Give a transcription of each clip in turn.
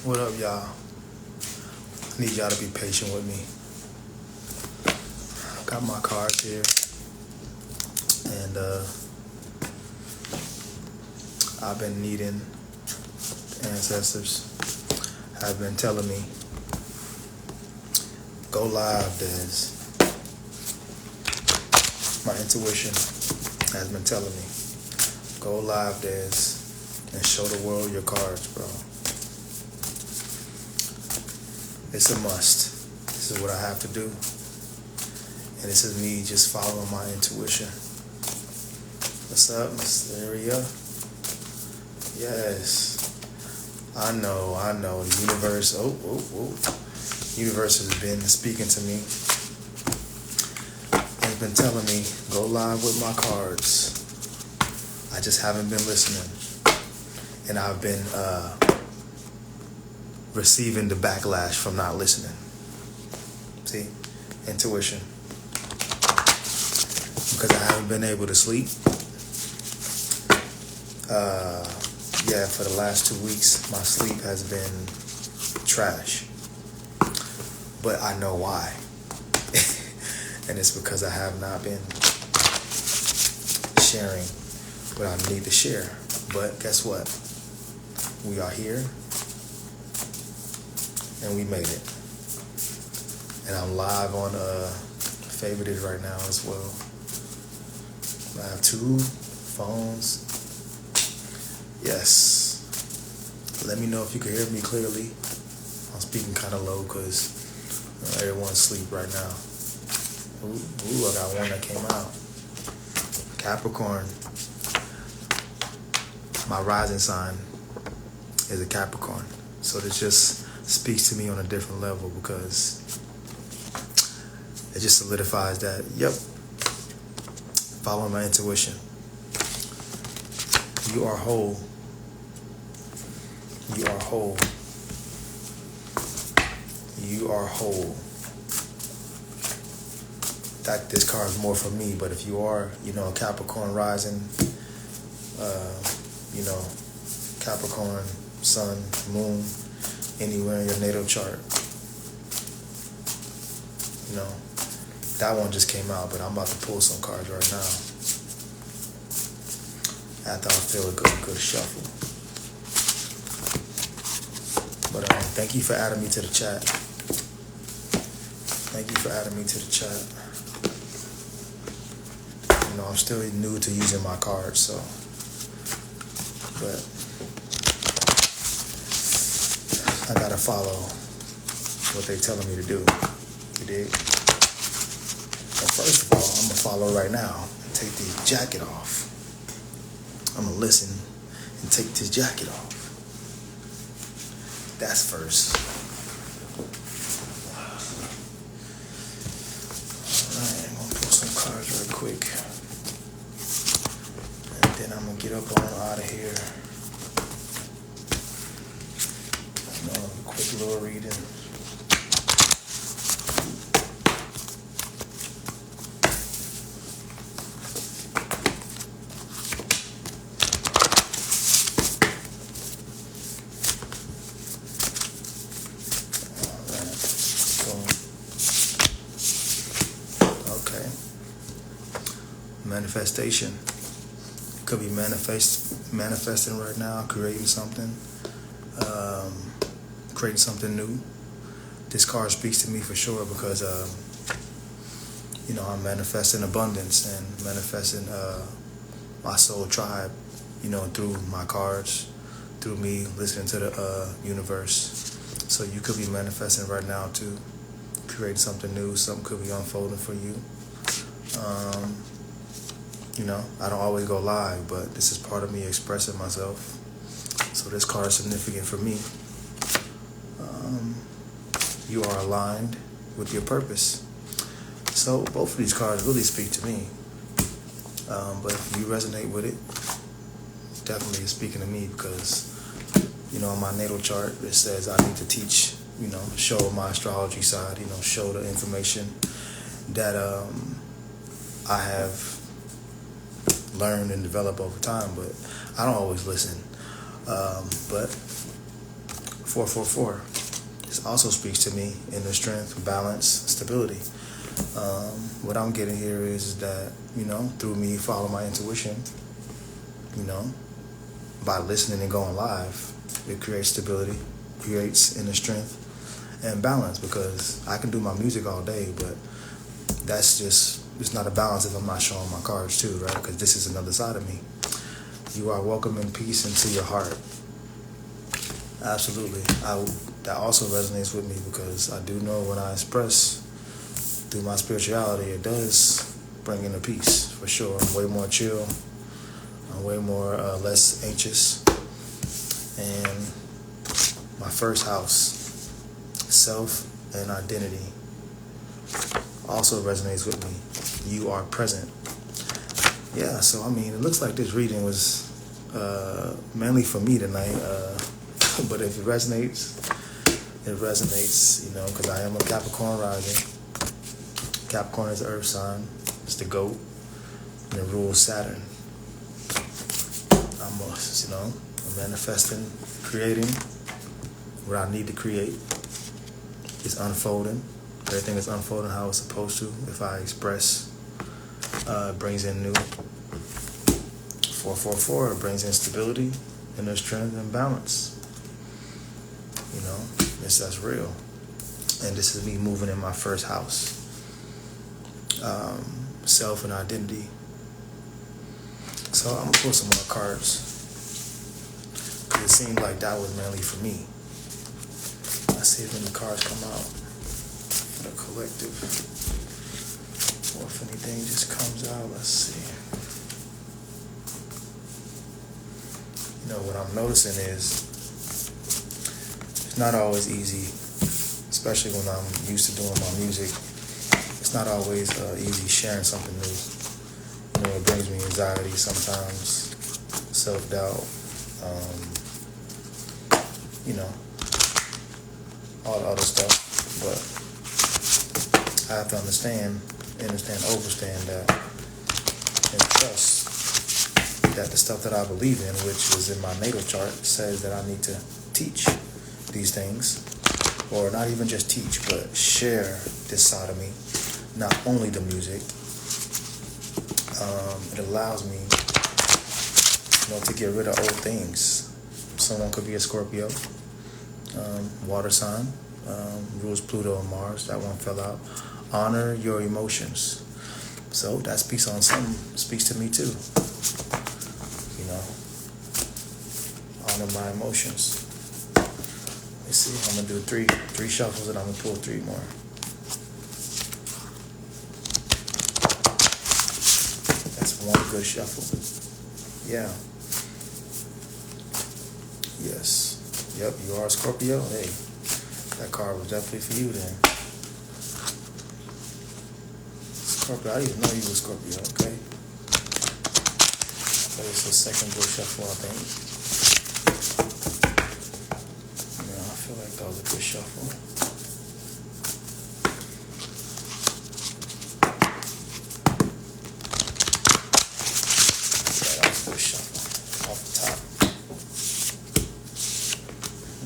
What up, y'all? I need y'all to be patient with me. Got my cards here, and I've been needing ancestors have been telling me, go live, Dez. My intuition has been telling me, go live, Dez, and show the world your cards, bro. It's a must. This is what I have to do. And this is me just following my intuition. What's up, Miss Area? Yes. I know. The universe, universe has been speaking to me. It's been telling me, go live with my cards. I just haven't been listening. And I've been receiving the backlash from not listening. See? Intuition. Because I haven't been able to sleep. For the last 2 weeks, my sleep has been trash. But I know why. And it's because I have not been sharing what I need to share. But guess what? We are here. And we made it. And I'm live on Favorited right now as well. I have 2 phones. Yes. Let me know if you can hear me clearly. I'm speaking kind of low because everyone's asleep right now. Ooh, I got one that came out. Capricorn. My rising sign is a Capricorn. So this just speaks to me on a different level because it just solidifies that, yep, follow my intuition. You are whole. You are whole. You are whole. That this card is more for me, but if you are, a Capricorn rising, Capricorn, sun, moon, anywhere in your natal chart, that one just came out, but I'm about to pull some cards right now. After I feel a good shuffle. But thank you for adding me to the chat. I'm still new to using my cards, so. But I gotta follow what they telling me to do. You dig? And first of all, I'm gonna follow right now and take the jacket off. I'm gonna listen and take this jacket off. That's first. Alright, I'm gonna pull some cards real quick. And then I'm gonna get up on out of here. A quick little reading. Manifestation. It could be manifesting right now, creating something new. This card speaks to me for sure because I'm manifesting abundance and manifesting my soul tribe, through my cards, through me listening to the universe. So you could be manifesting right now too, creating something new. Something could be unfolding for you. I don't always go live, but this is part of me expressing myself. So this card is significant for me. You are aligned with your purpose. So both of these cards really speak to me. But if you resonate with it, definitely it's speaking to me because, on my natal chart, it says I need to teach, show my astrology side, show the information that I have learned and developed over time, but I don't always listen. But 444. This also speaks to me in the strength, balance, stability. What I'm getting here is that, through me follow my intuition, by listening and going live, it creates stability, creates inner strength and balance, because I can do my music all day, but it's not a balance if I'm not showing my cards too, right? Because this is another side of me. You are welcoming peace into your heart. Absolutely. That also resonates with me, because I do know when I express through my spirituality, it does bring in a peace, for sure. I'm way more chill. I'm way more less anxious. And my first house, self and identity, also resonates with me. You are present. Yeah, so it looks like this reading was mainly for me tonight. But if it resonates, because I am a Capricorn rising. Capricorn is the earth sign. It's the goat. And it rules Saturn. I'm manifesting, creating what I need to create. It's unfolding. Everything is unfolding how it's supposed to. If I express, it brings in new. 444, it brings in stability, inner strength, and balance. That's real. And this is me moving in my first house. Self and identity. So I'm going to pull some more cards. It seemed like that was mainly for me. Let's see if any cards come out for the collective. Or if anything just comes out. Let's see. What I'm noticing is it's not always easy, especially when I'm used to doing my music. It's not always easy sharing something new. It brings me anxiety sometimes, self-doubt, all the other stuff. But I have to understand, overstand that, and trust that the stuff that I believe in, which is in my natal chart, says that I need to teach these things, or not even just teach, but share this side of me, not only the music. It allows me, to get rid of old things. Someone could be a Scorpio, water sign, rules Pluto and Mars. That one fell out. Honor your emotions. So that speaks to me too. Honor my emotions. Let's see. I'm gonna do three shuffles, and I'm gonna pull 3 more. That's one good shuffle. Yeah. Yes. Yep, you are a Scorpio. Hey, that card was definitely for you then. Scorpio, I didn't know you were Scorpio, okay? But it's the second good shuffle, I think. I feel like that was a good shuffle. Yeah, that was a good shuffle off the top.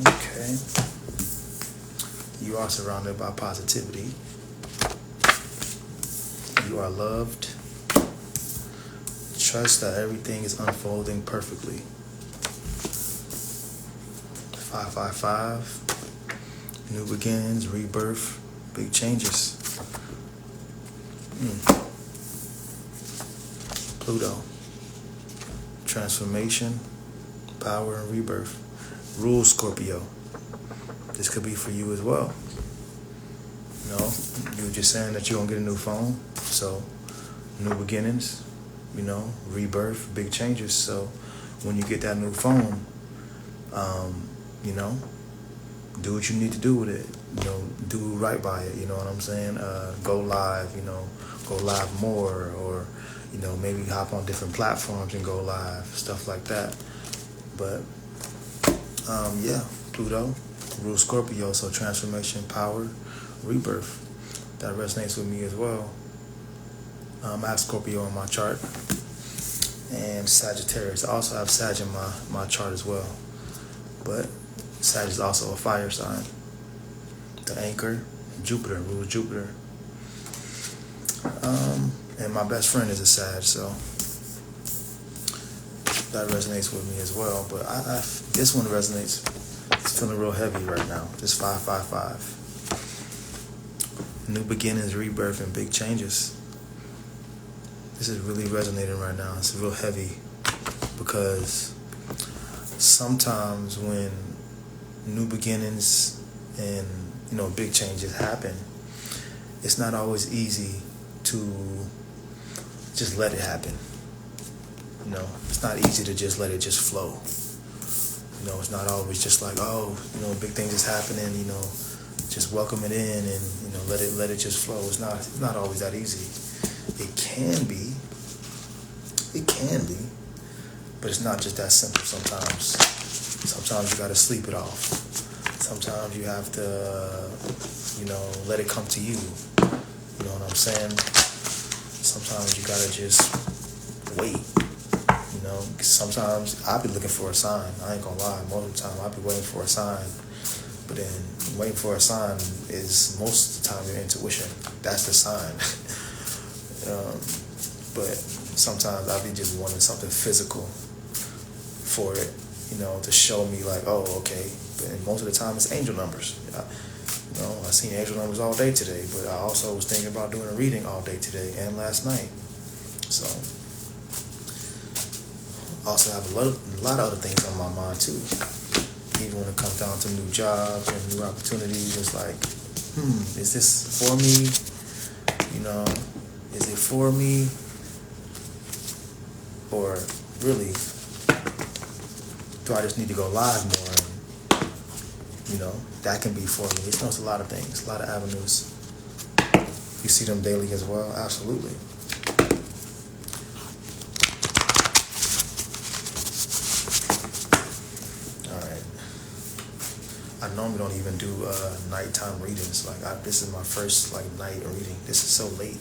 Okay. You are surrounded by positivity. You are loved. Trust that everything is unfolding perfectly. 555. New beginnings, rebirth, big changes. Pluto. Transformation, power, and rebirth. Rule Scorpio. This could be for you as well. You were just saying that you're going to get a new phone. So, new beginnings, rebirth, big changes. So, when you get that new phone, do what you need to do with it. Do right by it. You know what I'm saying? Go live, go live more, or, maybe hop on different platforms and go live, stuff like that. But, Pluto, rule Scorpio, so transformation, power, rebirth. That resonates with me as well. I have Scorpio in my chart, and Sagittarius. I also have Sag in my chart as well. But Sag is also a fire sign. The anchor, Jupiter, rules Jupiter. And my best friend is a Sag, so that resonates with me as well. But this one resonates. It's feeling real heavy right now. This 555. New beginnings, rebirth, and big changes. This is really resonating right now. It's real heavy because sometimes when new beginnings and big changes happen, it's not always easy to just let it happen. It's not easy to just let it just flow. It's not always just like, big things is happening, just welcome it in and let it just flow. It's not always that easy. It can be, but it's not just that simple. Sometimes you gotta sleep it off. Sometimes you have to let it come to you. You know what I'm saying? Sometimes you gotta just wait. Sometimes I'll be looking for a sign. I ain't gonna lie. Most of the time I'll be waiting for a sign. But then waiting for a sign is most of the time your intuition. That's the sign. But sometimes I'll be just wanting something physical for it, to show me like, oh, okay. But most of the time it's angel numbers. I seen angel numbers all day today, but I also was thinking about doing a reading all day today and last night. So also have a lot of other things on my mind too. Even when it comes down to new jobs and new opportunities, it's like, is this for me? Is it for me? Or really, do I just need to go live more? And, that can be for me. It's a lot of things, a lot of avenues. You see them daily as well? Absolutely. I normally don't even do nighttime readings. This is my first night reading. This is so late,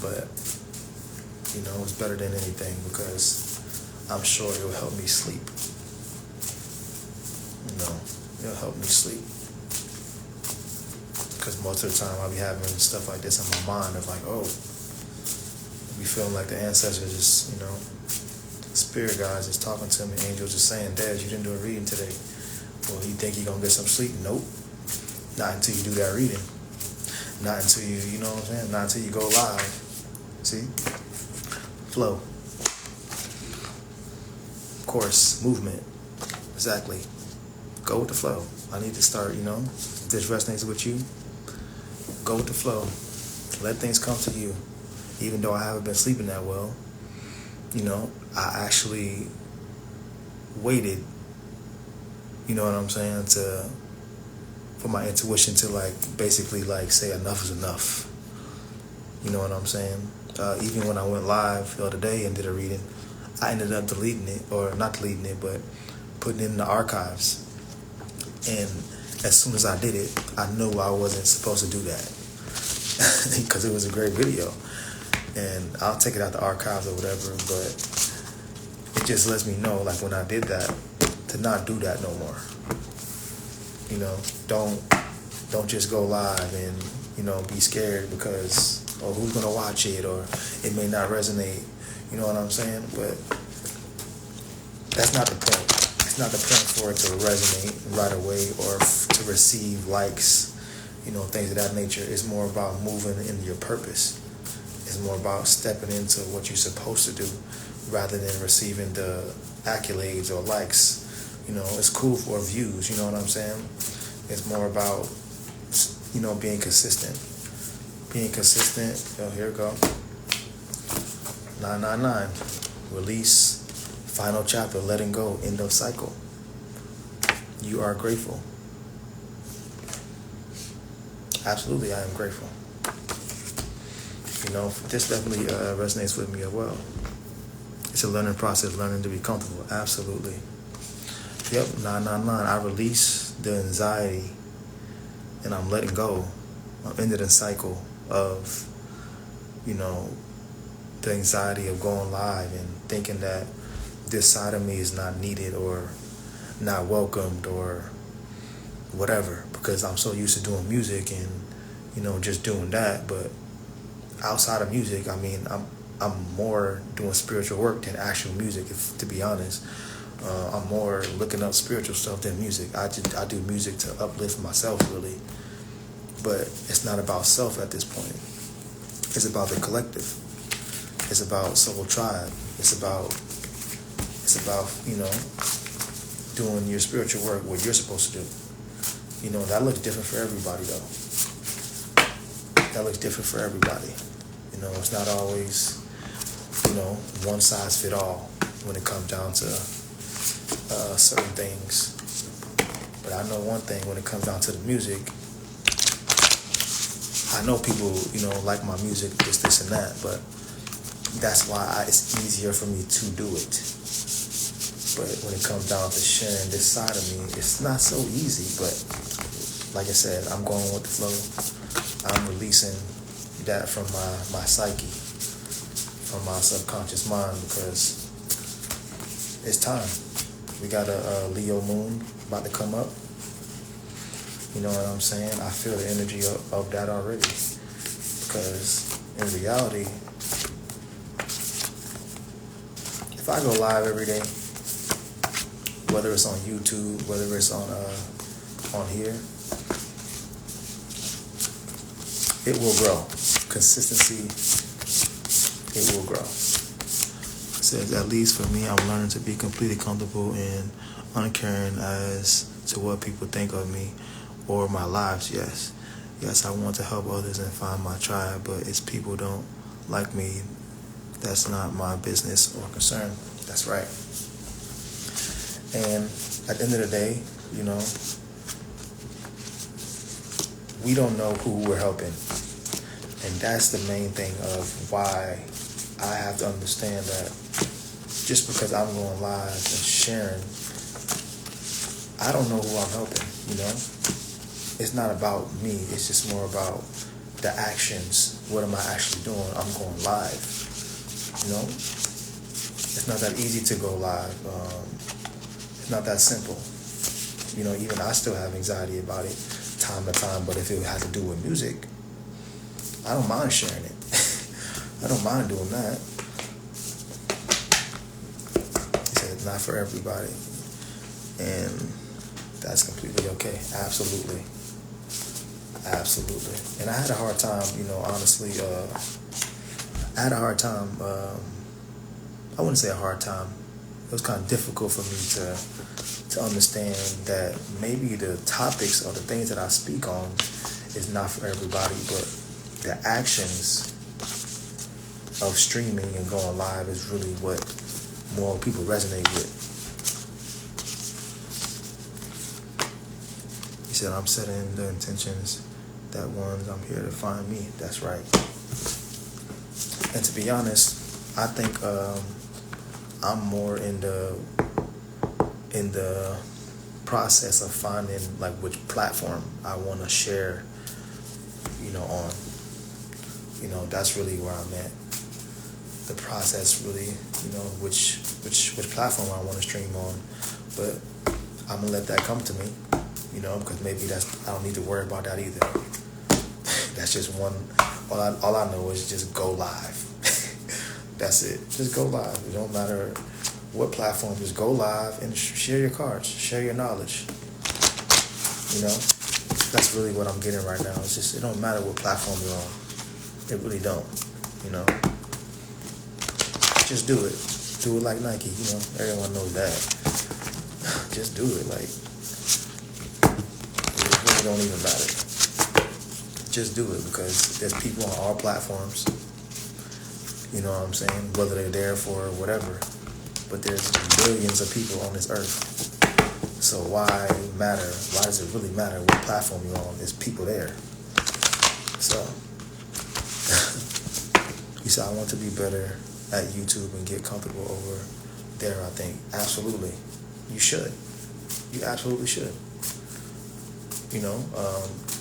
but it's better than anything because I'm sure it'll help me sleep. It'll help me sleep because most of the time I'll be having stuff like this in my mind of be feeling like the ancestors just spirit guys is talking to me, angels just saying, Dad, you didn't do a reading today. Well, you think you're going to get some sleep? Nope. Not until you do that reading. Not until you know what I'm saying? Not until you go live. See? Flow. Of course, movement. Exactly. Go with the flow. I need to start, if this resonates with you, go with the flow. Let things come to you. Even though I haven't been sleeping that well, I actually waited, what I'm saying, for my intuition to basically say enough is enough. You know what I'm saying? Even when I went live the other day and did a reading, I ended up deleting it, or not deleting it, but putting it in the archives. And as soon as I did it, I knew I wasn't supposed to do that because it was a great video. And I'll take it out the archives or whatever, but it just lets me know, when I did that, to not do that no more. Don't just go live and, be scared because, who's going to watch it, or it may not resonate. You know what I'm saying? But that's not the point. It's not the point for it to resonate right away or to receive likes, things of that nature. It's more about moving in your purpose. It's more about stepping into what you're supposed to do rather than receiving the accolades or likes. It's cool for views, you know what I'm saying? It's more about, being consistent. Being consistent, here we go. 999, release, final chapter, letting go, end of cycle. You are grateful. Absolutely, I am grateful. This definitely resonates with me as well. It's a learning process, learning to be comfortable. Absolutely. Yep, 999. I release the anxiety and I'm letting go. I'm ending the cycle of, the anxiety of going live and thinking that this side of me is not needed, or not welcomed or whatever, because I'm so used to doing music and just doing that. But outside of music, I mean, I'm more doing spiritual work than actual music. If to be honest, I'm more looking up spiritual stuff than music. I do music to uplift myself, really, but it's not about self at this point. It's about the collective. It's about Soul Tribe. It's about doing your spiritual work, what you're supposed to do. That looks different for everybody, though. That looks different for everybody. It's not always, one size fit all when it comes down to certain things. But I know one thing when it comes down to the music. I know people, like my music, this and that, but that's why it's easier for me to do it. But when it comes down to sharing this side of me, it's not so easy. But like I said, I'm going with the flow. I'm releasing that from my psyche, from my subconscious mind, because it's time. We got a Leo moon about to come up. You know what I'm saying? I feel the energy of that already. Because in reality, if I go live every day, whether it's on YouTube, whether it's on here, it will grow. Consistency, it will grow. It says, at least for me, I'm learning to be completely comfortable and uncaring as to what people think of me or my lives. Yes, I want to help others and find my tribe, but if people don't like me, that's not my business or concern. That's right. And at the end of the day, we don't know who we're helping. And that's the main thing of why I have to understand that just because I'm going live and sharing, I don't know who I'm helping, It's not about me. It's just more about the actions. What am I actually doing? I'm going live, It's not that easy to go live. It's not that simple. Even I still have anxiety about it time to time, but if it has to do with music, I don't mind sharing it. I don't mind doing that. He said it's not for everybody. And that's completely okay. Absolutely. And I had a hard time, honestly, I had a hard time, I wouldn't say a hard time. It was kind of difficult for me to understand that maybe the topics or the things that I speak on is not for everybody, but the actions of streaming and going live is really what more people resonate with. He said, I'm setting the intentions that ones I'm here to find me. That's right. And to be honest, I think I'm more in the process of finding like which platform I want to share, on. That's really where I'm at. The process really, which platform I want to stream on. But I'm gonna let that come to me, because maybe I don't need to worry about that either. That's just one. All I know is just go live. That's it. Just go live. It don't matter what platform. Just go live and share your cards, share your knowledge. That's really what I'm getting right now. It's just it don't matter what platform you're on. It really don't. Just do it. Do it like Nike. Everyone knows that. Just do it. Like it really don't even matter. Just do it because there's people on all platforms. You know what I'm saying? Whether they're there for whatever. But there's billions of people on this earth. So why matter? Why does it really matter what platform you're on? There's people there. So he said, I want to be better at YouTube and get comfortable over there, I think. Absolutely. You should. You absolutely should.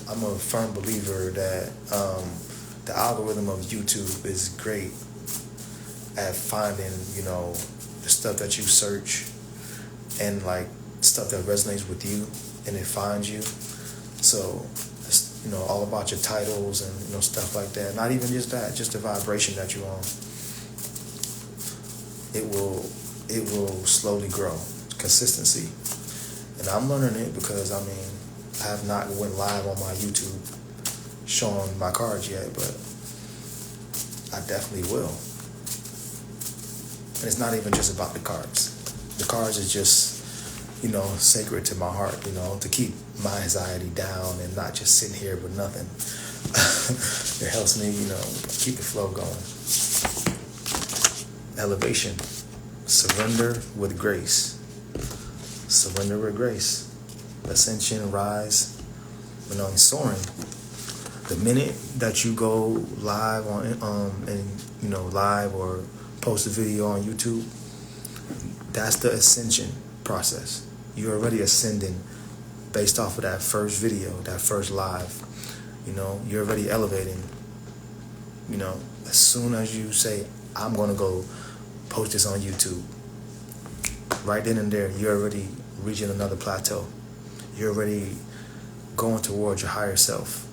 I'm a firm believer that the algorithm of YouTube is great at finding, the stuff that you search and like stuff that resonates with you and it finds you. So it's, all about your titles and, stuff like that. Not even just that, just the vibration that you're on. It will slowly grow. Consistency. And I'm learning it because, I have not went live on my YouTube showing my cards yet, but I definitely will. And it's not even just about the cards. The cards is just, sacred to my heart, to keep my anxiety down and not just sitting here with nothing. It helps me, keep the flow going. Elevation. Surrender with grace. Surrender with grace. Ascension, rise, soaring. The minute that you go live live or post a video on YouTube, that's the ascension process. You're already ascending based off of that first video, that first live. You're already elevating. As soon as you say, I'm going to go post this on YouTube, right then and there, you're already reaching another plateau. You're already going towards your higher self.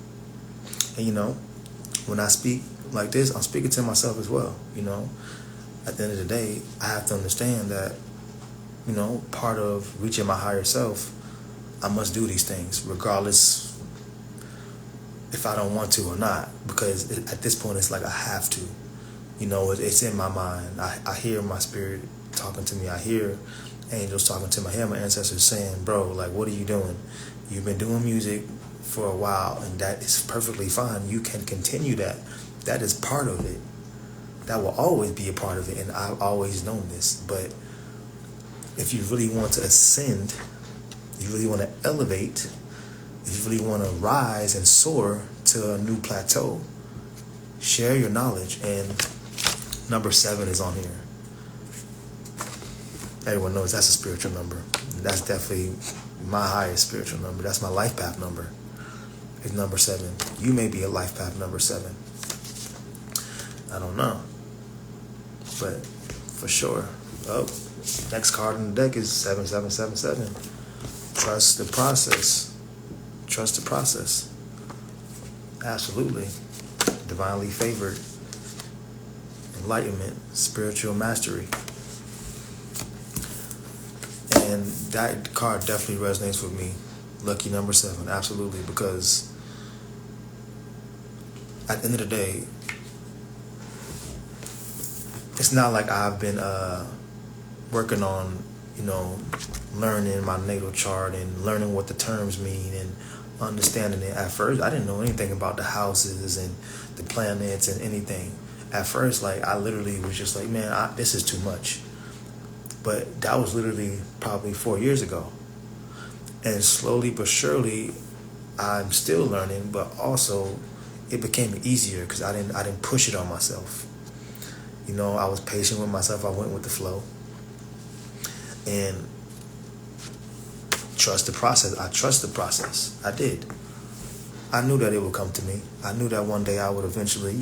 And when I speak like this, I'm speaking to myself as well. At the end of the day, I have to understand that, part of reaching my higher self, I must do these things regardless if I don't want to or not, because at this point it's like I have to. It's in my mind. I hear my spirit talking to me. I hear angels talking to me. I hear my ancestors saying, bro, like, what are you doing? You've been doing music for a while, and that is perfectly fine. You can continue that. That is part of it. That will always be a part of it, and I've always known this. But if you really want to ascend, you really want to elevate, if you really want to rise and soar to a new plateau, share your knowledge. And number 7 is on here. Everyone knows that's a spiritual number. That's definitely my highest spiritual number. That's my life path number. It's number 7. You may be a life path number 7. I don't know. But for sure. Oh, next card in the deck is 7777. Trust the process. Trust the process. Absolutely. Divinely favored. Enlightenment. Spiritual mastery. And that card definitely resonates with me. Lucky number 7. Absolutely. Because at the end of the day, it's not like I've been working on, learning my natal chart and learning what the terms mean and understanding it. At first, I didn't know anything about the houses and the planets and anything. At first, I literally was just like, man, this is too much. But that was literally probably 4 years ago. And slowly but surely, I'm still learning, but also it became easier because I didn't push it on myself. I was patient with myself. I went with the flow. And trust the process. I trust the process. I did. I knew that it would come to me. I knew that one day I would eventually,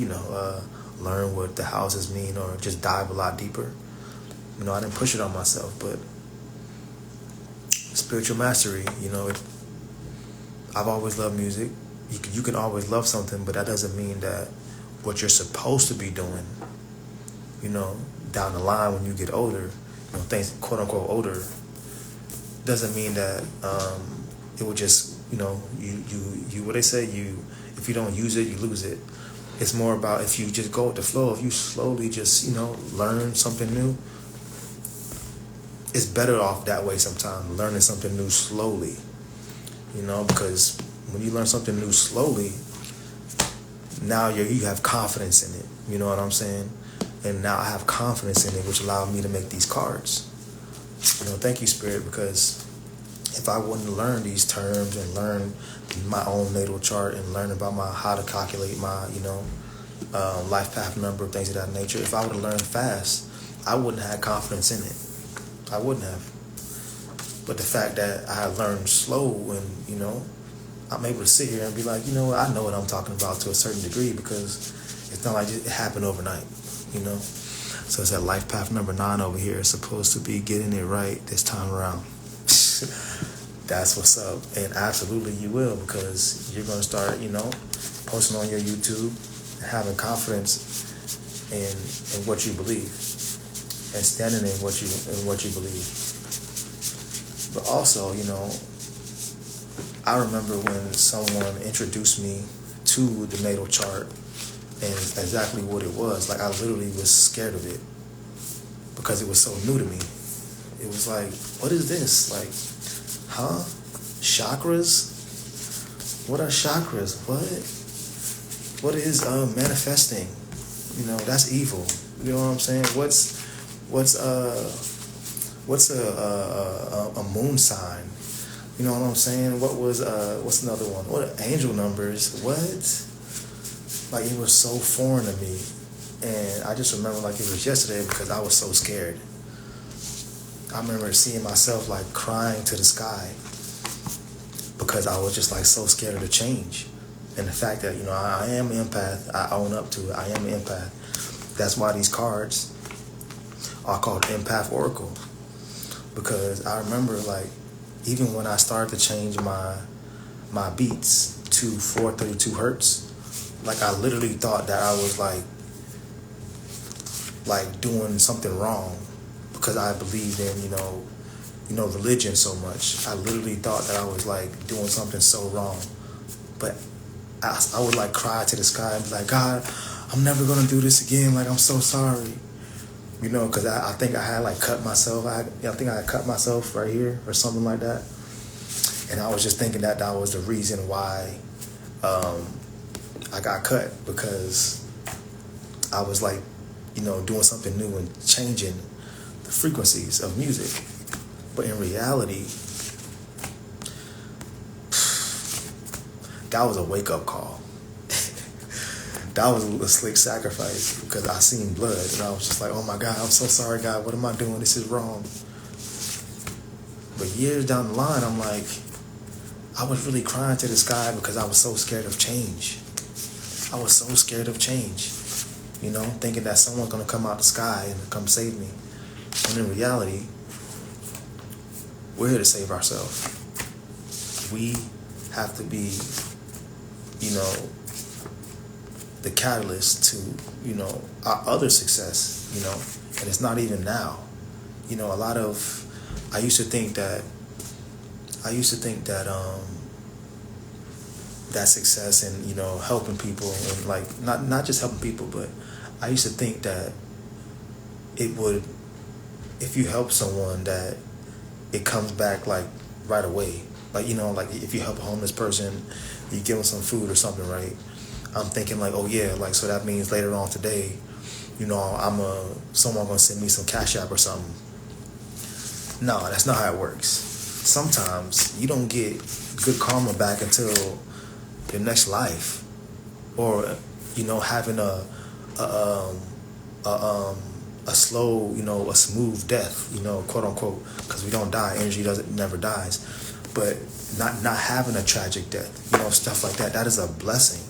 learn what the houses mean or just dive a lot deeper. I didn't push it on myself, but spiritual mastery, I've always loved music. You can always love something, but that doesn't mean that what you're supposed to be doing, down the line when you get older, things quote unquote older, doesn't mean that it will just, you what they say, if you don't use it, you lose it. It's more about if you just go with the flow, if you slowly just, learn something new. It's better off that way sometimes, learning something new slowly, because when you learn something new slowly, now you have confidence in it, you know what I'm saying? And now I have confidence in it, which allowed me to make these cards. Thank you, Spirit, because if I wouldn't learn these terms and learn my own natal chart and learn about how to calculate my, life path number, things of that nature, if I would have learned fast, I wouldn't have had confidence in it. I wouldn't have. But the fact that I learned slow and, I'm able to sit here and be like, I know what I'm talking about to a certain degree because it's not like it happened overnight, So it's that life path number 9 over here. It's supposed to be getting it right this time around. That's what's up. And absolutely you will, because you're going to start, posting on your YouTube, having confidence in what you believe and standing in what you believe. But also, I remember when someone introduced me to the natal chart and exactly what it was. Like, I literally was scared of it because it was so new to me. It was like, what is this? Like, huh? Chakras? What are chakras? What is manifesting? That's evil. You know what I'm saying? What's a moon sign? You know what I'm saying? What's another one? What are angel numbers? What? Like, it was so foreign to me. And I just remember like it was yesterday because I was so scared. I remember seeing myself like crying to the sky because I was just like so scared of the change. And the fact that, I am an empath, I own up to it. I am an empath. That's why these cards are called Empath Oracle. Because I remember, like, even when I started to change my beats to 432 hertz, like, I literally thought that I was like doing something wrong because I believed in, religion so much. I literally thought that I was like doing something so wrong. But I would like cry to the sky and be like, God, I'm never gonna do this again. Like, I'm so sorry. Because I think I had like cut myself. I think I had cut myself right here or something like that. And I was just thinking that was the reason why I got cut, because I was like, doing something new and changing the frequencies of music. But in reality, that was a wake-up call. That was a slick sacrifice because I seen blood and I was just like, oh my God, I'm so sorry, God. What am I doing? This is wrong. But years down the line, I'm like, I was really crying to the sky because I was so scared of change. I was so scared of change, thinking that someone's going to come out the sky and come save me. And in reality, we're here to save ourselves. We have to be, the catalyst to, our other success, and it's not even now. I used to think that that success and, helping people and like, not just helping people, but I used to think that it would, if you help someone, that it comes back like right away. Like, like if you help a homeless person, you give them some food or something, right? I'm thinking like, oh yeah, like, so that means later on today, someone gonna send me some Cash App or something. No, that's not how it works. Sometimes you don't get good karma back until your next life, or having a slow, a smooth death, quote unquote, because we don't die. Energy never dies, but not having a tragic death, stuff like that. That is a blessing.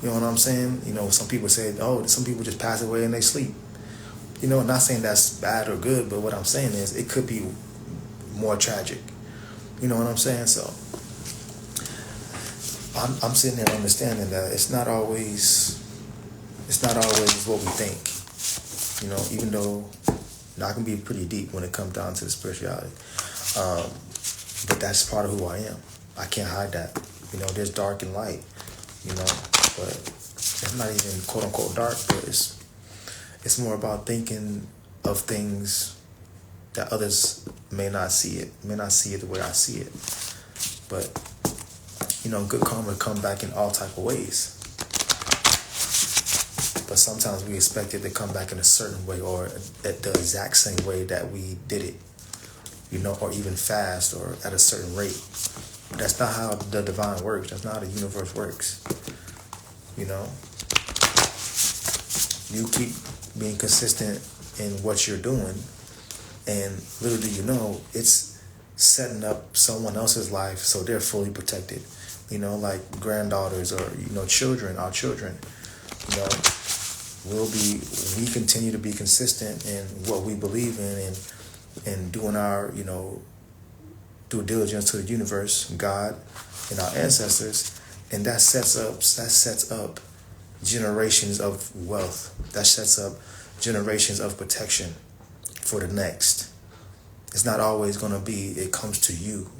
You know what I'm saying? Some people say, oh, some people just pass away and they sleep. I'm not saying that's bad or good, but what I'm saying is it could be more tragic. You know what I'm saying? So I'm sitting there understanding that it's not always what we think. Even though I can be pretty deep when it comes down to the spirituality. But that's part of who I am. I can't hide that. There's dark and light, but it's not even quote unquote dark, but it's more about thinking of things that others may not see it the way I see it. But good karma come back in all type of ways. But sometimes we expect it to come back in a certain way, or at the exact same way that we did it, or even fast or at a certain rate. But that's not how the divine works. That's not how the universe works. You keep being consistent in what you're doing, and literally, it's setting up someone else's life so they're fully protected. Like granddaughters or, children, our children, we continue to be consistent in what we believe in and doing our, due diligence to the universe, God, and our ancestors, and that sets up generations of wealth. That sets up generations of protection for the next. It's not always going to be, it comes to you,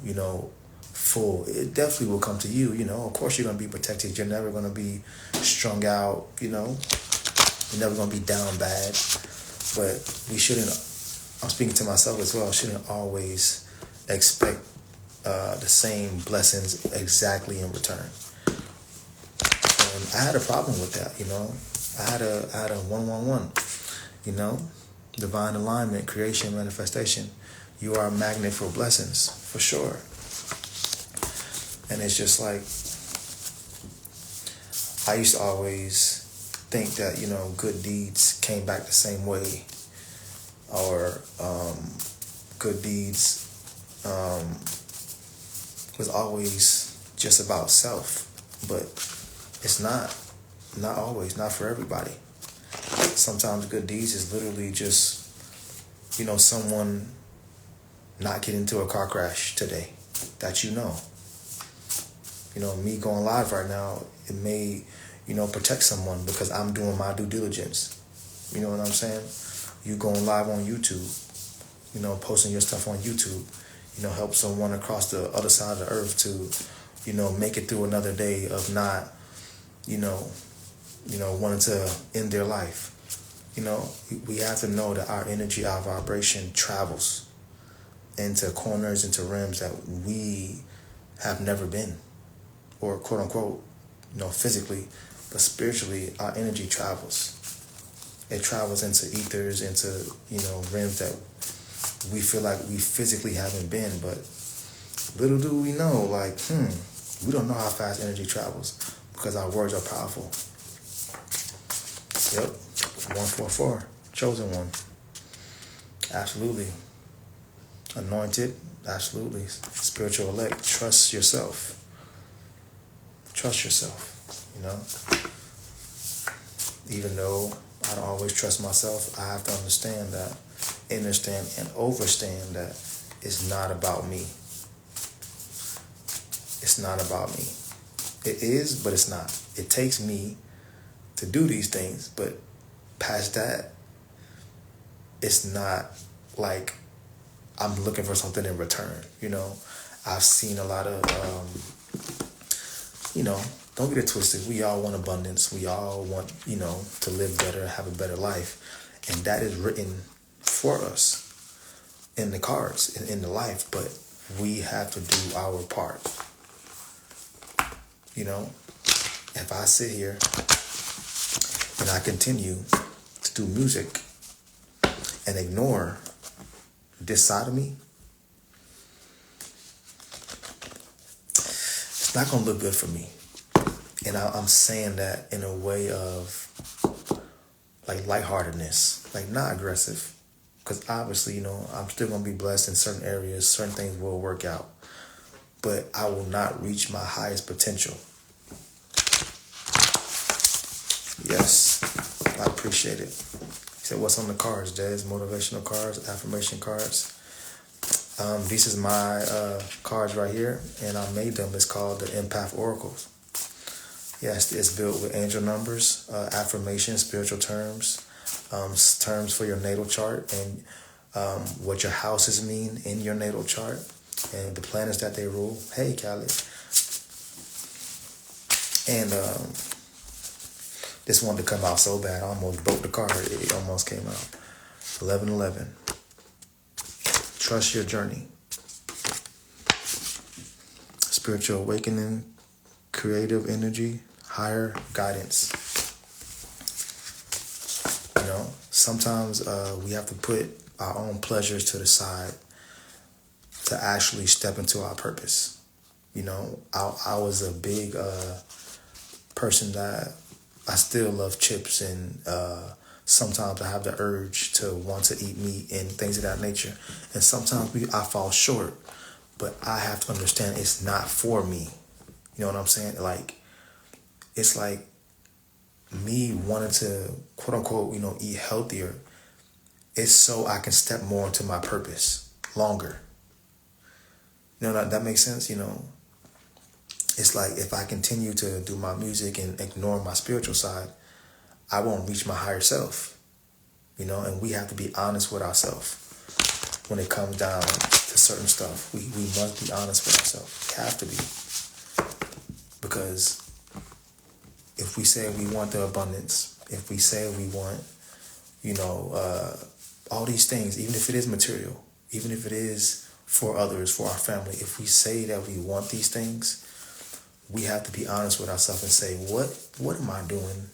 full. It definitely will come to you, Of course you're going to be protected. You're never going to be strung out, You're never going to be down bad. But we shouldn't, I'm speaking to myself as well, shouldn't always expect the same blessings exactly in return. And I had a problem with that, I had a 111, divine alignment, creation, manifestation. You are a magnet for blessings, for sure. And it's just like, I used to always think that, good deeds came back the same way, or good deeds was always just about self. But it's not always, not for everybody. Sometimes good deeds is literally just, someone not get into a car crash today that me going live right now, it may, protect someone because I'm doing my due diligence. You know what I'm saying? You going live on YouTube, posting your stuff on YouTube, help someone across the other side of the earth to, make it through another day of not, wanting to end their life. We have to know that our energy, our vibration travels into corners, into realms that we have never been, or quote unquote, physically, but spiritually, our energy travels. It travels into ethers, into, realms that we feel like we physically haven't been, but little do we know, we don't know how fast energy travels because our words are powerful. Yep, 144, chosen one. Absolutely. Anointed, absolutely. Spiritual elect, trust yourself. Trust yourself, Even though I don't always trust myself, I have to understand and overstand that it's not about me. It's not about me. It is, but it's not. It takes me to do these things, but past that, it's not like I'm looking for something in return. I've seen a lot of, don't get it twisted. We all want abundance. We all want, to live better, have a better life. And that is written for us in the cards, in the life. But we have to do our part. If I sit here and I continue to do music and ignore this side of me, it's not going to look good for me. And I'm saying that in a way of lightheartedness, not aggressive. Because obviously, I'm still going to be blessed in certain areas. Certain things will work out. But I will not reach my highest potential. Yes, I appreciate it. He said, what's on the cards, Des? Motivational cards, affirmation cards. This is my cards right here, and I made them. It's called the Empath Oracles. Yes, it's built with angel numbers, affirmations, spiritual terms, terms for your natal chart, and what your houses mean in your natal chart, and the planets that they rule. Hey, Khaled. And this wanted to come out so bad, I almost broke the card. It almost came out. 11:11. Trust your journey. Spiritual awakening, creative energy, higher guidance. Sometimes we have to put our own pleasures to the side to actually step into our purpose. I was a big person that I still love chips, and sometimes I have the urge to want to eat meat and things of that nature. And sometimes I fall short, but I have to understand it's not for me. You know what I'm saying? It's like me wanting to, quote unquote, eat healthier. It's so I can step more into my purpose longer. You know, that makes sense, you know. It's like if I continue to do my music and ignore my spiritual side, I won't reach my higher self, you know, and we have to be honest with ourselves when it comes down to certain stuff. We must be honest with ourselves. We have to be. Because if we say we want the abundance, if we say we want, you know, all these things, even if it is material, even if it is for others, for our family, if we say that we want these things, we have to be honest with ourselves and say, what am I doing?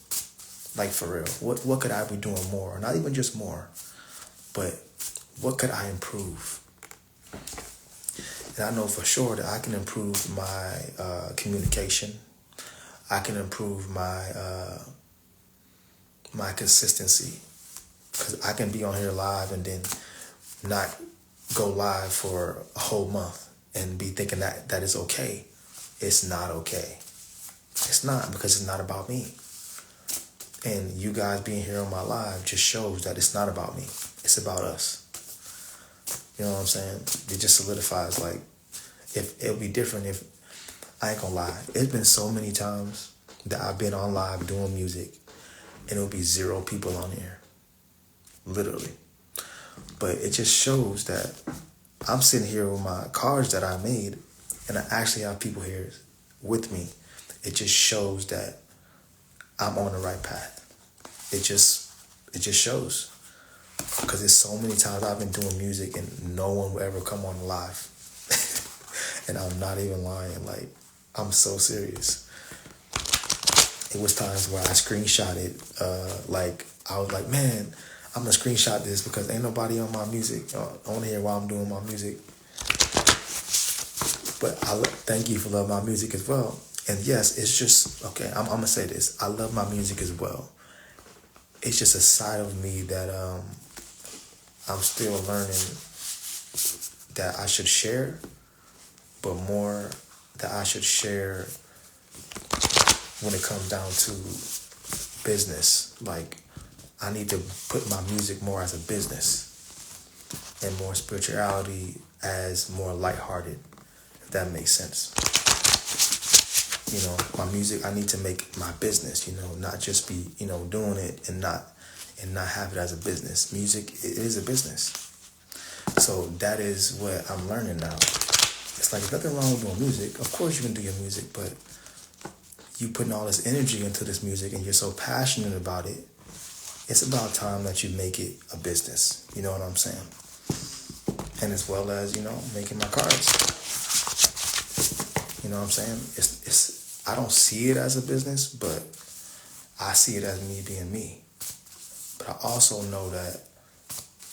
Like for real, what could I be doing more? Not even just more, but what could I improve? And I know for sure that I can improve my communication. I can improve my my consistency, because I can be on here live and then not go live for a whole month and be thinking that is okay. It's not okay. It's not, because it's not about me. And you guys being here on my live just shows that it's not about me. It's about us. You know what I'm saying? It just solidifies, like, if it'll be different if, I ain't gonna lie, it's been so many times that I've been on live doing music and it'll be 0 people on here. Literally. But it just shows that I'm sitting here with my cards that I made and I actually have people here with me. It just shows that I'm on the right path. It just shows. Because there's so many times I've been doing music and no one will ever come on live. And I'm not even lying. Like, I'm so serious. It was times where I screenshotted, like, I was like, man, I'm going to screenshot this because ain't nobody on my music, on here while I'm doing my music. But thank you for loving my music as well. And yes, it's just, okay, I'm going to say this. I love my music as well. It's just a side of me that I'm still learning that I should share, but more that I should share when it comes down to business. Like, I need to put my music more as a business and more spirituality as more lighthearted, if that makes sense. You know, my music, I need to make my business, you know, not just be, you know, doing it and not have it as a business. Music, it is a business. So that is what I'm learning now. It's like, there's nothing wrong with doing music. Of course you can do your music, but you putting all this energy into this music and you're so passionate about it, it's about time that you make it a business. You know what I'm saying? And as well as, you know, making my cards. You know what I'm saying? It's I don't see it as a business, but I see it as me being me. But I also know that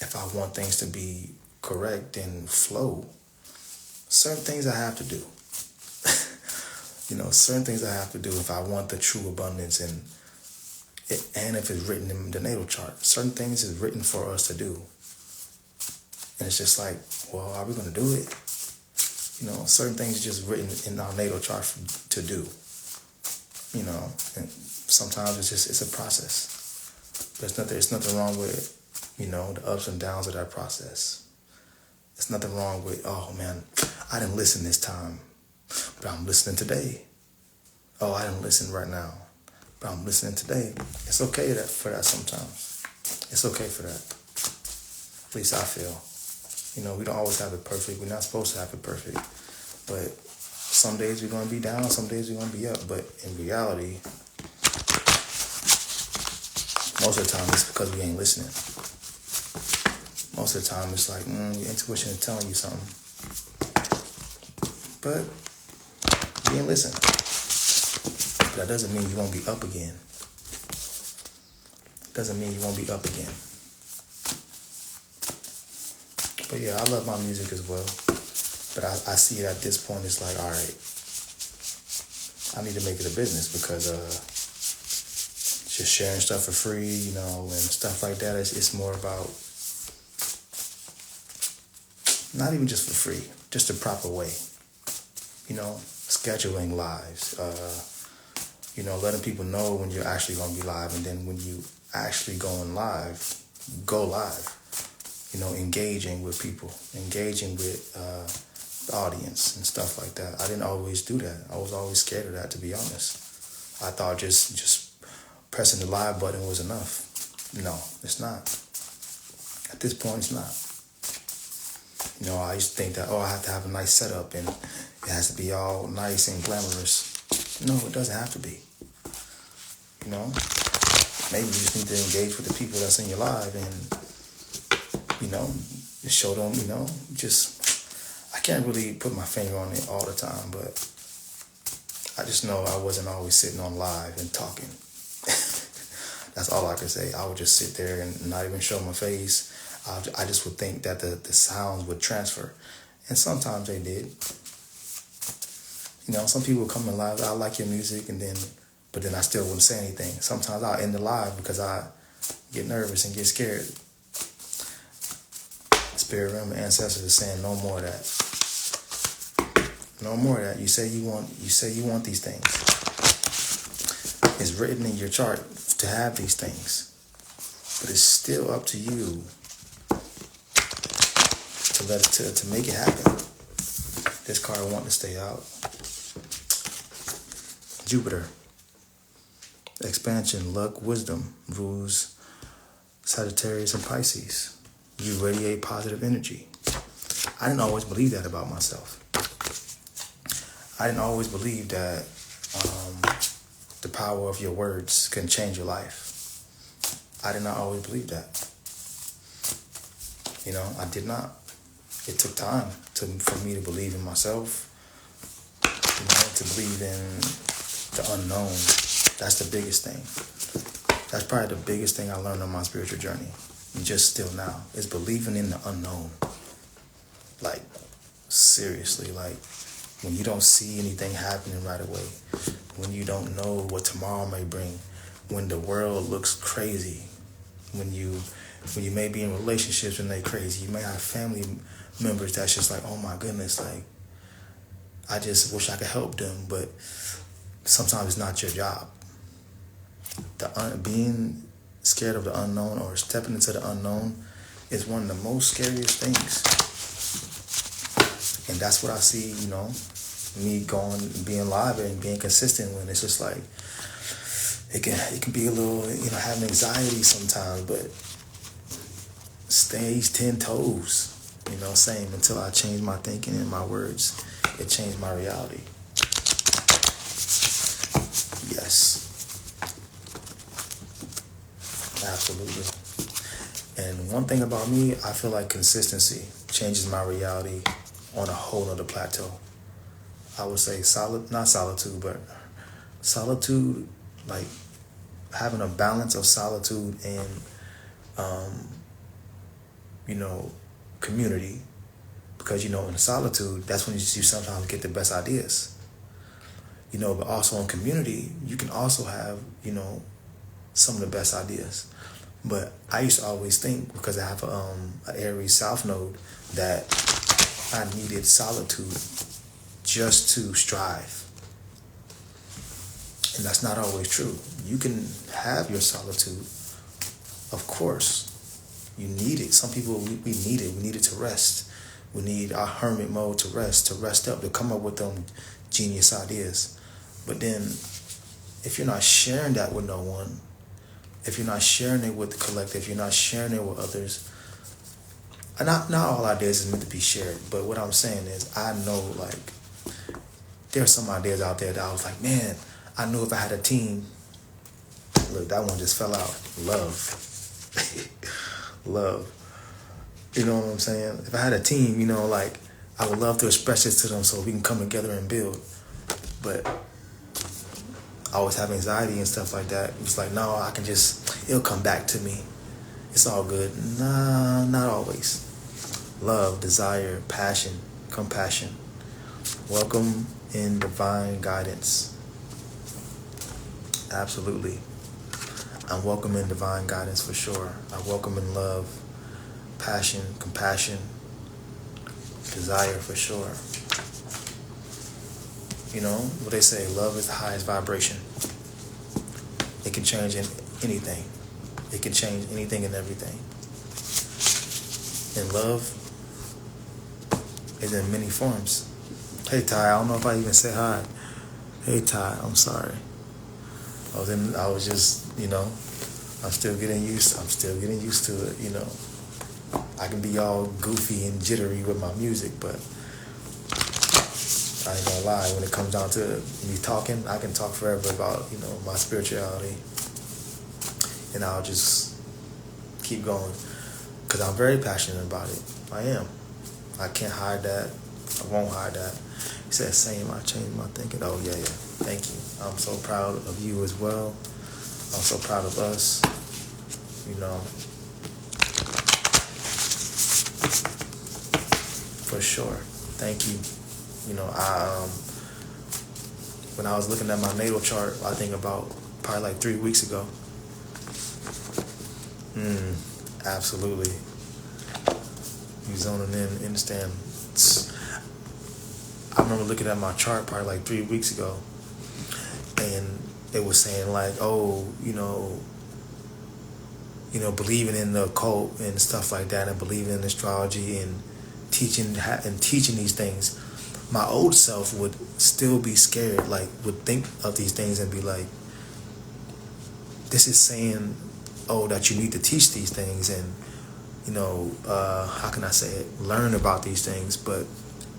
if I want things to be correct and flow, certain things I have to do. You know, certain things I have to do if I want the true abundance and if it's written in the natal chart. Certain things is written for us to do. And it's just like, well, are we going to do it? You know, certain things are just written in our natal chart to do. You know, and sometimes it's a process. There's nothing wrong with, you know, the ups and downs of that process. There's nothing wrong with, oh man, I didn't listen this time, but I'm listening today. Oh, I didn't listen right now, but I'm listening today. It's okay for that sometimes. It's okay for that. At least I feel. You know, we don't always have it perfect. We're not supposed to have it perfect. But some days we're going to be down, some days we're going to be up. But in reality, most of the time it's because we ain't listening. Most of the time it's like, your intuition is telling you something. But you ain't listening. But that doesn't mean you won't be up again. Doesn't mean you won't be up again. But yeah, I love my music as well. But I see it at this point, it's like, all right, I need to make it a business because just sharing stuff for free, you know, and stuff like that, it's more about not even just for free, just the proper way. You know, scheduling lives, you know, letting people know when you're actually going to be live, and then when you actually going live, go live. You know, engaging with people, engaging with the audience and stuff like that. I didn't always do that. I was always scared of that, to be honest. I thought just pressing the live button was enough. No, it's not. At this point, it's not. I used to think that, I have to have a nice setup and it has to be all nice and glamorous. No, it doesn't have to be. Maybe you just need to engage with the people that's in your life and, show them, I can't really put my finger on it all the time, but I just know I wasn't always sitting on live and talking. That's all I can say. I would just sit there and not even show my face. I just would think that the sounds would transfer. And sometimes they did. Some people come in live, I like your music, but then I still wouldn't say anything. Sometimes I'll end the live because I get nervous and get scared. Spirit realm and ancestors are saying no more of that. No more of that. You say you want these things. It's written in your chart to have these things. But it's still up to you to make it happen. This card wanting to stay out. Jupiter. Expansion, luck, wisdom, rules Sagittarius and Pisces. You radiate positive energy. I didn't always believe that about myself. I didn't always believe that the power of your words can change your life. I did not always believe that. I did not. It took time for me to believe in myself, to believe in the unknown. That's the biggest thing. That's probably the biggest thing I learned on my spiritual journey. Just still now, is believing in the unknown. Like, seriously, like, when you don't see anything happening right away, when you don't know what tomorrow may bring, when the world looks crazy, when you may be in relationships and they're crazy, you may have family members that's just like, oh my goodness, like, I just wish I could help them, but sometimes it's not your job. Being scared of the unknown or stepping into the unknown is one of the most scariest things. And that's what I see, me being live and being consistent when it's just like, it can be a little, having anxiety sometimes, but stays 10 toes, same until I change my thinking and my words. It changed my reality. Yes. Absolutely. And one thing about me, I feel like consistency changes my reality on a whole nother plateau. I would say not solitude, but solitude, like having a balance of solitude and, community. Because, in solitude, that's when you sometimes get the best ideas. But also in community, you can also have, some of the best ideas. But I used to always think, because I have an Aries South Node, that I needed solitude just to strive. And that's not always true. You can have your solitude. Of course, you need it. Some people, we need it. We need it to rest. We need our hermit mode to rest up, to come up with them genius ideas. But then, if you're not sharing that with no one, if you're not sharing it with the collective, if you're not sharing it with others, and not all ideas is meant to be shared, but what I'm saying is, I know, like, there are some ideas out there that I was like, man, I knew if I had a team. Look, that one just fell out. Love. Love. You know what I'm saying? If I had a team, like, I would love to express this to them so we can come together and build. But I always have anxiety and stuff like that. It's like, no, it'll come back to me. It's all good. Nah, not always. Love, desire, passion, compassion. Welcome in divine guidance. Absolutely. I'm welcome in divine guidance for sure. I welcome in love, passion, compassion, desire for sure. What they say, love is the highest vibration. It can change anything. It can change anything and everything. And love is in many forms. Hey Ty, I don't know if I even said hi. Hey Ty, I'm sorry. I was just, I'm still getting used to it, I can be all goofy and jittery with my music, but I ain't gonna lie, when it comes down to me talking, I can talk forever about, my spirituality, and I'll just keep going, because I'm very passionate about it. I am. I can't hide that. I won't hide that. He said, same, I changed my thinking. Oh, yeah. Thank you. I'm so proud of you as well. I'm so proud of us. For sure. Thank you. When I was looking at my natal chart, I think about probably like 3 weeks ago. Absolutely. You zoning in, understand. I remember looking at my chart probably like 3 weeks ago, and it was saying like, believing in the occult and stuff like that, and believing in astrology and teaching these things. My old self would still be scared, like would think of these things and be like, this is saying, that you need to teach these things and, how can I say it, learn about these things, but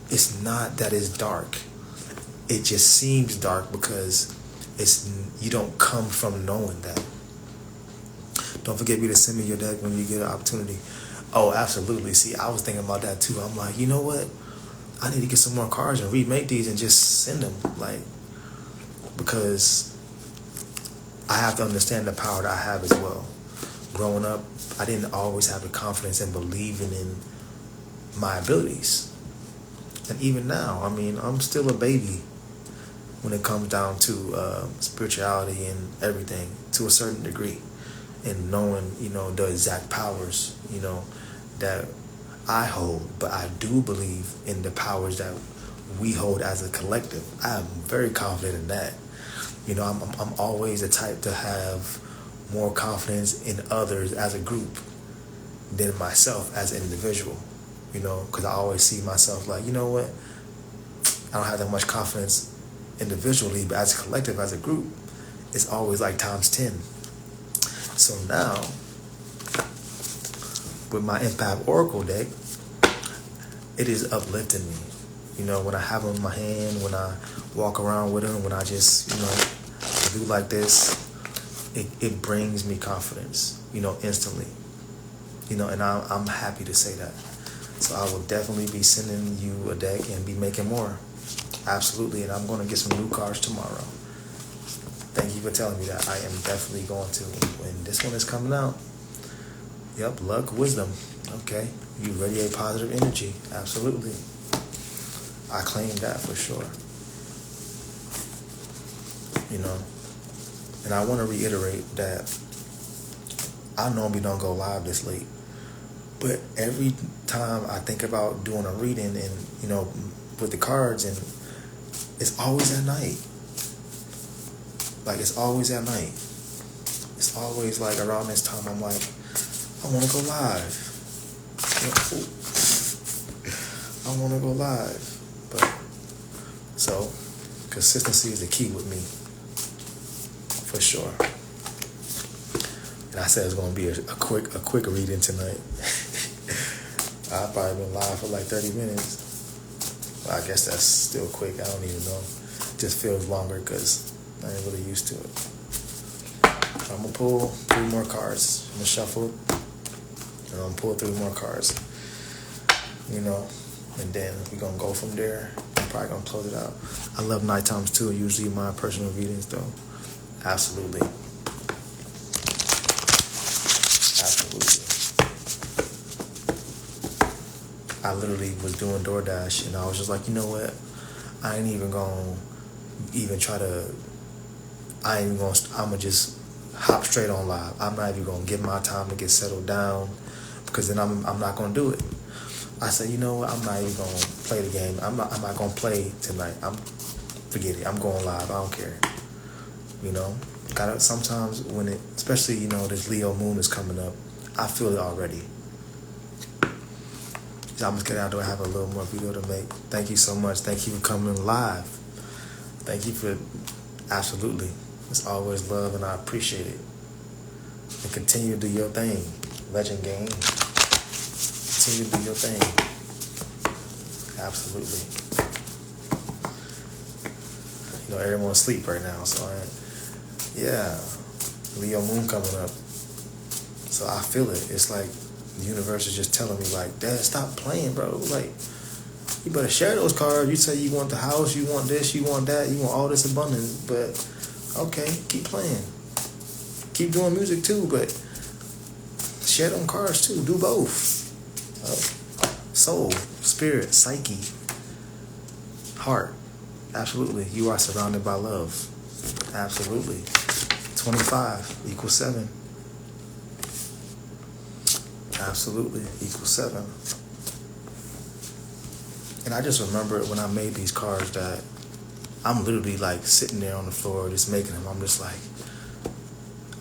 it's not that it's dark. It just seems dark because you don't come from knowing that. Don't forget me to send me your deck when you get an opportunity. Oh, absolutely. See, I was thinking about that too. I'm like, you know what? I need to get some more cards and remake these and just send them, because I have to understand the power that I have as well. Growing up, I didn't always have the confidence in believing in my abilities. And even now, I'm still a baby when it comes down to spirituality and everything to a certain degree. And knowing, the exact powers, that I hold. But I do believe in the powers that we hold as a collective. I am very confident in that. I'm always the type to have more confidence in others as a group than myself as an individual, because I always see myself like, you know what, I don't have that much confidence individually, but as a collective, as a group, it's always like times 10. So now, with my Empath Oracle deck, it is uplifting me. When I have them in my hand, when I walk around with them, when I just, do like this, it brings me confidence, instantly. And I'm happy to say that. So I will definitely be sending you a deck and be making more. Absolutely. And I'm going to get some new cards tomorrow. Thank you for telling me that. I am definitely going to. When this one is coming out, yep, luck, wisdom. Okay. You radiate positive energy. Absolutely. I claim that for sure. And I want to reiterate that I normally don't go live this late. But every time I think about doing a reading and, with the cards, and it's always at night. It's always at night. It's always around this time I'm like, I want to go live. I want to go live. But, so, consistency is the key with me. For sure. And I said it's going to be a quick reading tonight. I've probably been live for 30 minutes. Well, I guess that's still quick. I don't even know. It just feels longer because I ain't really used to it. I'm going to pull 3 more cards. I'm going to shuffle. And I'm going to pull 3 more cards. And then we're going to go from there. I'm probably going to close it out. I love night times too. Usually my personal readings though. Absolutely. I literally was doing DoorDash and I was just like, you know what? I ain't even gonna try to, I'm gonna just hop straight on live. I'm not even gonna give my time to get settled down because then I'm not gonna do it. I said, you know what? I'm not even gonna play the game. I'm not gonna play tonight. Forget it. I'm going live. I don't care. Sometimes when especially, this Leo moon is coming up, I feel it already. So I'm just getting out there. I have a little more video to make. Thank you so much. Thank you for coming live. Thank you for, absolutely. It's always love, and I appreciate it. And continue to do your thing, Legend Gang. Continue to do your thing. Absolutely. You know, everyone's asleep right now, so yeah. Leo Moon coming up. So I feel it. It's like the universe is just telling me, like, Dad, stop playing, bro. Like, you better share those cards. You say you want the house, you want this, you want that, you want all this abundance, but okay, keep playing. Keep doing music too, but share them cards too. Do both. Soul, spirit, psyche, heart. Absolutely. You are surrounded by love. Absolutely. 25 equals 7. Absolutely equals 7. And I just remember when I made these cards that I'm literally like sitting there on the floor just making them. I'm just like,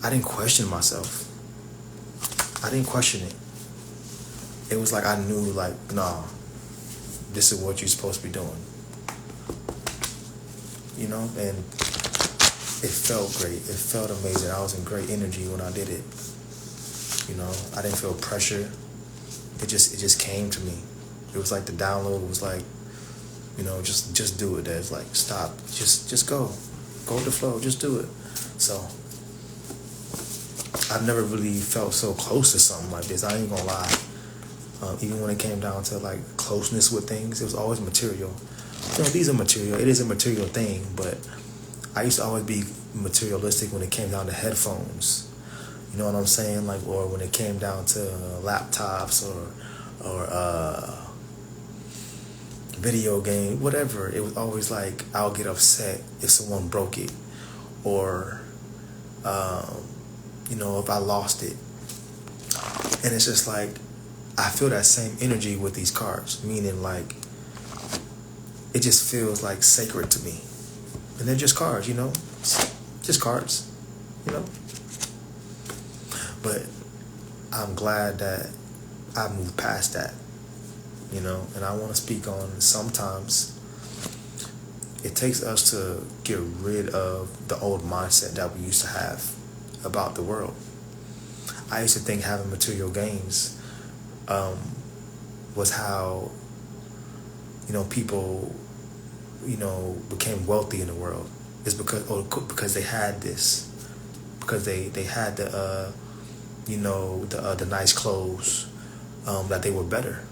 I didn't question myself. I didn't question it. It was like I knew, like, nah, this is what you're supposed to be doing. You know, and it felt great. It felt amazing. I was in great energy when I did it. You know, I didn't feel pressure. It just came to me. It was like the download was like, you know, just do it. That's like, stop. Just go. Go with the flow. Just do it. So I've never really felt so close to something like this. I ain't gonna lie. Even when it came down to like closeness with things, it was always material. You know, these are material. It is a material thing, but I used to always be materialistic when it came down to headphones. You know what I'm saying? Like, or when it came down to laptops or video game, whatever. It was always like I'll get upset if someone broke it, or you know, if I lost it. And it's just like I feel that same energy with these cards, meaning like it just feels like sacred to me. And they're just cards, you know? Just cards, you know? But I'm glad that I moved past that, you know? And I want to speak on sometimes it takes us to get rid of the old mindset that we used to have about the world. I used to think having material gains was how, you know, people, you know, became wealthy in the world. It's because they had this, because they had the you know, the nice clothes, that they were better.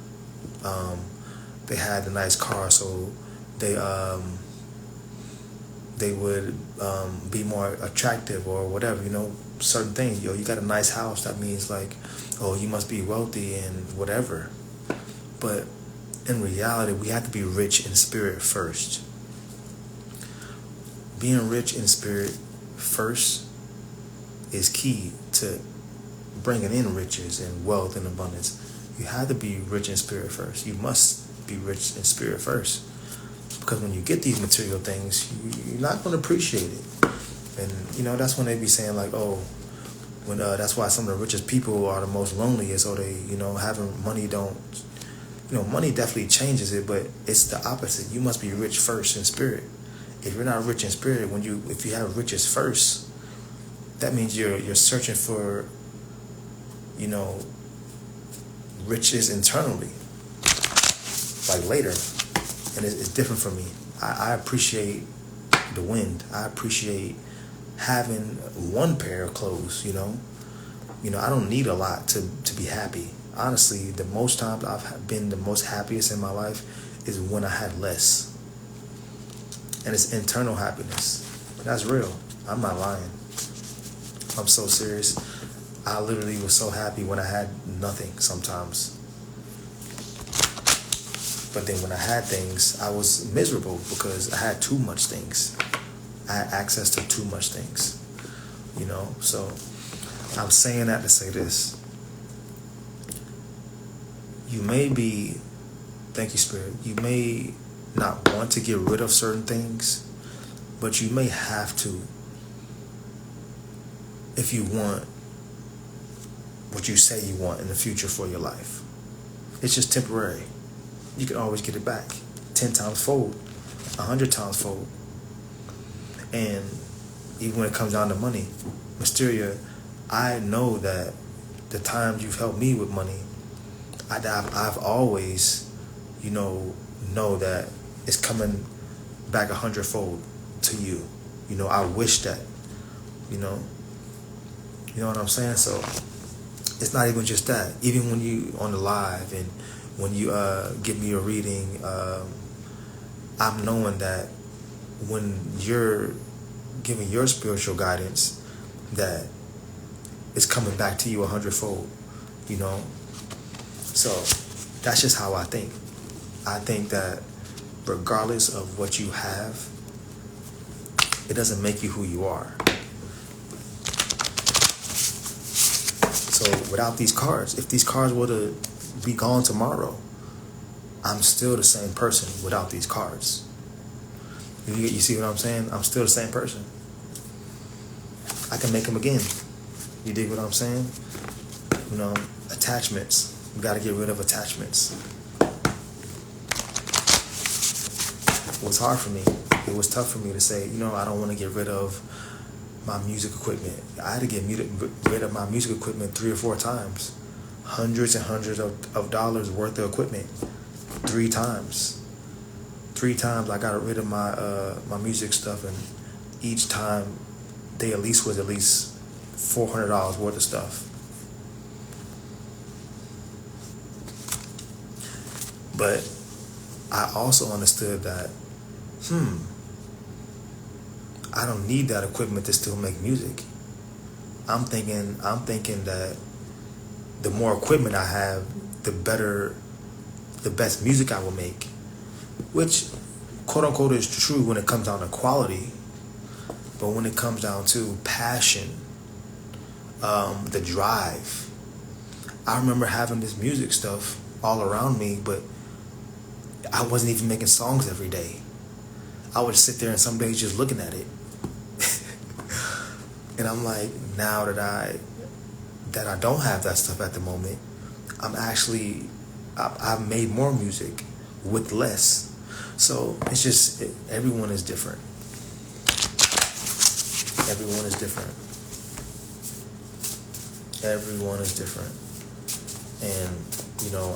They had the nice car, so they would be more attractive or whatever, you know, certain things. Yo, you got a nice house, that means like, oh, you must be wealthy and whatever. But in reality, we have to be rich in spirit first. Being rich in spirit first is key to bringing in riches and wealth and abundance. You have to be rich in spirit first. You must be rich in spirit first. Because when you get these material things, you're not going to appreciate it. And, you know, that's when they be saying like, oh, when that's why some of the richest people are the most loneliest, or they, you know, having money don't, you know, money definitely changes it, but it's the opposite. You must be rich first in spirit. If you're not rich in spirit, if you have riches first, that means you're searching for, you know, riches internally, like later. And it's different for me. I appreciate the wind. I appreciate having one pair of clothes, you know. You know, I don't need a lot to be happy. Honestly, the most times I've been the most happiest in my life is when I had less. And it's internal happiness. That's real. I'm not lying. I'm so serious. I literally was so happy when I had nothing sometimes. But then when I had things, I was miserable because I had too much things. I had access to too much things, you know? So I'm saying that to say this. You may be, thank you, Spirit, you may not want to get rid of certain things, but you may have to if you want what you say you want in the future for your life. It's just temporary. you can always get it back. 10 times fold, 100 times fold. And even when it comes down to money, Mysteria, I know that the times you've helped me with money, I've always, know that it's coming back 100-fold to you. I wish that, you know what I'm saying? So it's not even just that. Even when you on the live and when you give me a reading, I'm knowing that when you're giving your spiritual guidance, that it's coming back to you 100-fold, So that's just how I think. I think that regardless of what you have, it doesn't make you who you are. So without these cards, if these cards were to be gone tomorrow, I'm still the same person without these cards. You see what I'm saying? I'm still the same person. I can make them again. You dig what I'm saying? Attachments. We got to get rid of attachments. It was hard for me. It was tough for me to say, I don't want to get rid of my music equipment. I had to get rid of my music equipment 3 or 4 times. Hundreds and hundreds of dollars worth of equipment. 3 times. 3 times I got rid of my music stuff, and each time they was at least $400 worth of stuff. But I also understood that, I don't need that equipment to still make music. I'm thinking that the more equipment I have, the best music I will make. Which, quote unquote, is true when it comes down to quality. But when it comes down to passion, the drive, I remember having this music stuff all around me, but I wasn't even making songs every day. I would sit there and some days just looking at it. And I'm like, now that I don't have that stuff at the moment, I've made more music with less. So it's just, everyone is different. Everyone is different. Everyone is different. And,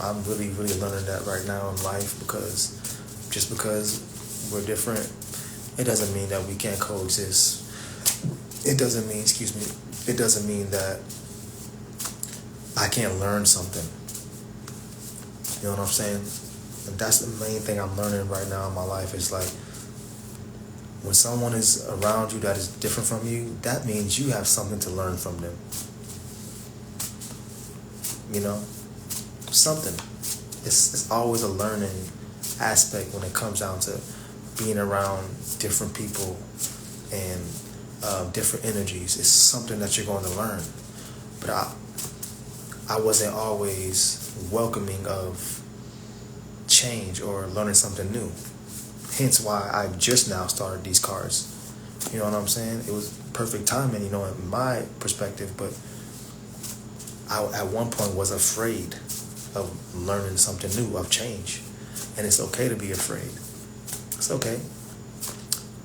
I'm really, really learning that right now in life, because just because we're different, it doesn't mean that we can't coexist. It doesn't mean that I can't learn something. You know what I'm saying? And that's the main thing I'm learning right now in my life. Is like, when someone is around you that is different from you, that means you have something to learn from them. Something. It's always a learning aspect when it comes down to being around different people and different energies. It's something that you're going to learn. But I wasn't always welcoming of change or learning something new. Hence why I just now started these cards. You know what I'm saying? It was perfect timing, in my perspective, but I at one point was afraid of learning something new, of change. And it's okay to be afraid. It's okay.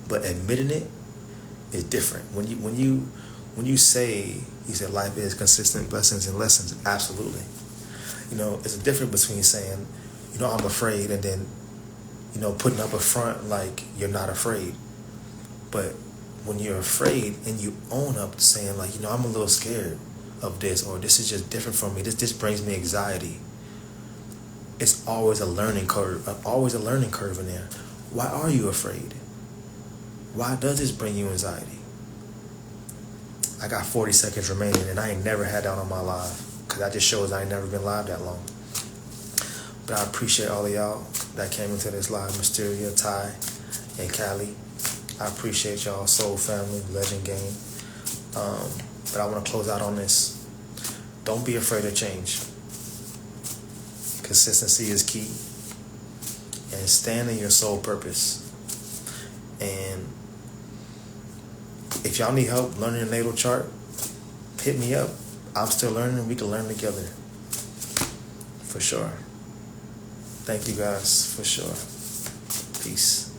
But admitting it is different. When you say, he said, life is consistent blessings and lessons, absolutely. It's a difference between saying, I'm afraid, and then, putting up a front like you're not afraid. But when you're afraid and you own up to saying, like, I'm a little scared of this, or this is just different from me, this brings me anxiety. It's always a learning curve in there. Why are you afraid? Why does this bring you anxiety? I got 40 seconds remaining, and I ain't never had that on my live, because that just shows I ain't never been live that long. But I appreciate all of y'all that came into this live, Mysteria, Ty, and Callie. I appreciate y'all, Soul Family, Legend Game. But I want to close out on this. Don't be afraid of change. Consistency is key. And stand in your soul purpose. And if y'all need help learning the natal chart, hit me up. I'm still learning. We can learn together. For sure. thank you guys for sure. Peace.